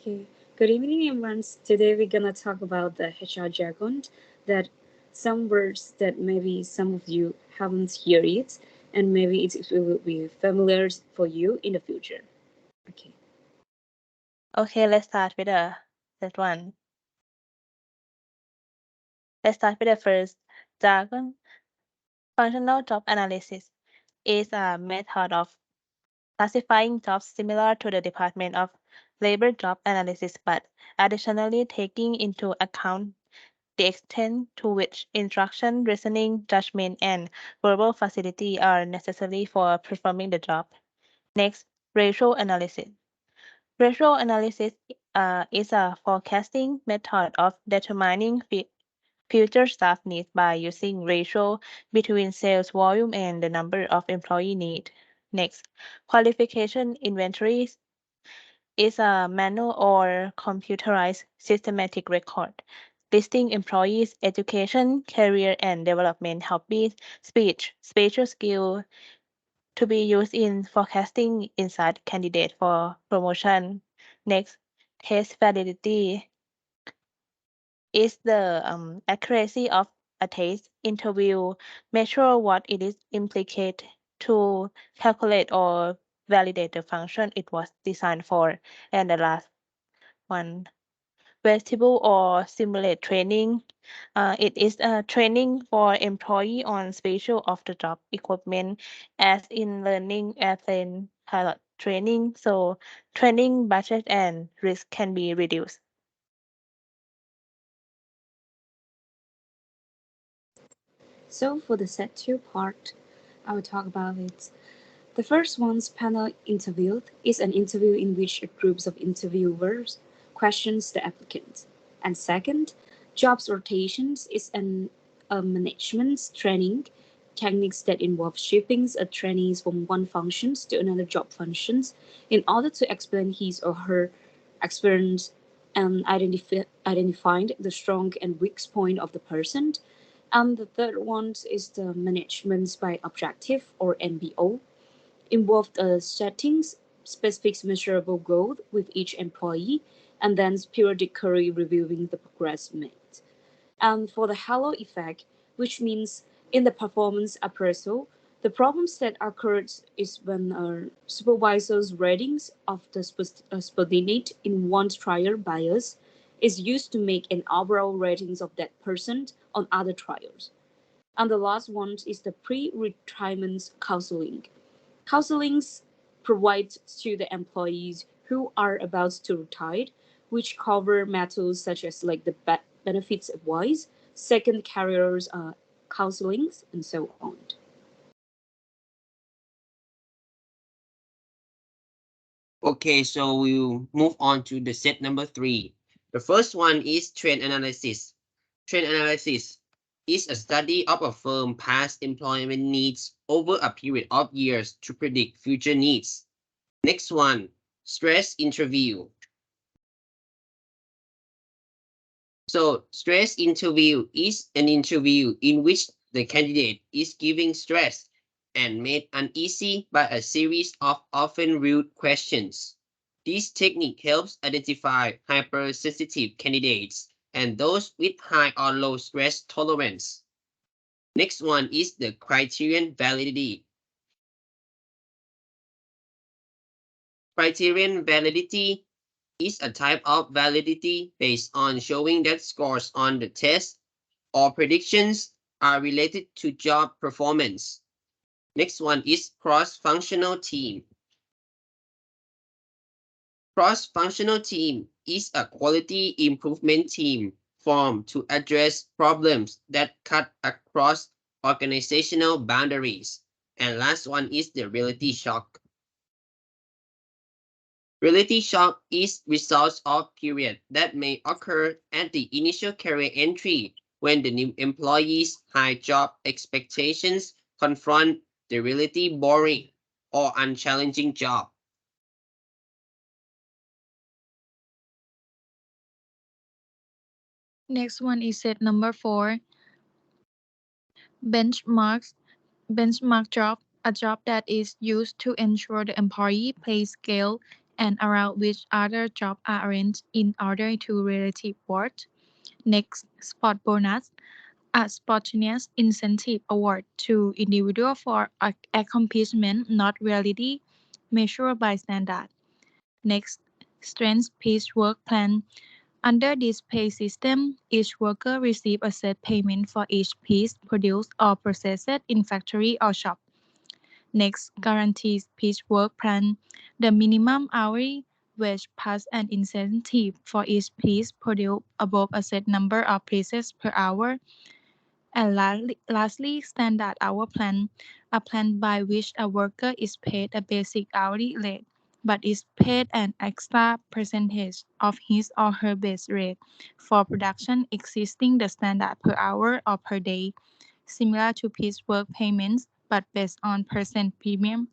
Okay. Good evening, everyone. Today we're gonna talk about the HR jargon, that some words that maybe some of you haven't heard it, and maybe it will be familiar for you in the future. Okay. Okay, let's start with the that one. Let's start with the first jargon. Functional job analysis is a method of classifying jobs similar to the Department of Labor job analysis, but additionally taking into account the extent to which instruction, reasoning, judgment, and verbal facility are necessary for performing the job. Next, ratio analysis. Ratio analysis is a forecasting method of determining future staff needs by using ratio between sales volume and the number of employee need. Next, qualification inventories is a manual or computerized systematic record listing employees' education, career and development hobbies, speech, spatial skill to be used in forecasting inside candidate for promotion. Next, test validity is the accuracy of a test interview, measure what it is implicate to calculate or validate the function it was designed for. And the last one, vestibular or simulate training. It is a training for employee on special of the job equipment as in learning airplane pilot training. So training budget and risk can be reduced. So for the set two part, I will talk about it. The first one's panel interview is an interview in which a group of interviewers questions the applicant. And second, jobs rotations is a management training techniques that involve shifting a trainee from one functions to another job functions in order to explain his or her experience and identifying the strong and weak point of the person. And the third one is the management by objective or MBO involved setting specific measurable goals with each employee and then periodically reviewing the progress made. And for the halo effect, which means in the performance appraisal, the problems that occurred is when a supervisor's ratings of the subordinate in one trial bias is used to make an overall ratings of that person on other trials. And the last one is the pre-retirement counseling. Counselings provide to the employees who are about to retire, which cover matters such as like the benefits advice, second careers counselings, and so on. Okay, so we'll move on to the set number 3. The first one is trend analysis. Trend analysis is a study of a firm past employment needs over a period of years to predict future needs. Next one, stress interview. So stress interview is an interview in which the candidate is giving stress and made uneasy by a series of often rude questions. This technique helps identify hypersensitive candidates and those with high or low stress tolerance. Next one is the criterion validity. Criterion validity is a type of validity based on showing that scores on the test or predictions are related to job performance. Next one is cross-functional team. Cross-functional team is a quality improvement team formed to address problems that cut across organizational boundaries. And last one is the reality shock. Reality shock is results of period that may occur at the initial career entry when the new employee's high job expectations confront the relatively boring or unchallenging job. Next one is set number 4, benchmarks. Benchmark job, a job that is used to ensure the employee pay scale and around which other jobs are arranged in order to relative worth. Next, spot bonus, a spontaneous incentive award to individual for accomplishment not reality measured by standard. Next, strength-based work plan. Under this pay system, each worker receives a set payment for each piece produced or processed in factory or shop. Next, guarantees piece work plan. The minimum hourly wage plus an incentive for each piece produced above a set number of pieces per hour. And lastly, standard hour plan, a plan by which a worker is paid a basic hourly rate, but is paid an extra percentage of his or her base rate for production exceeding the standard per hour or per day, similar to piecework payments, but based on percent premium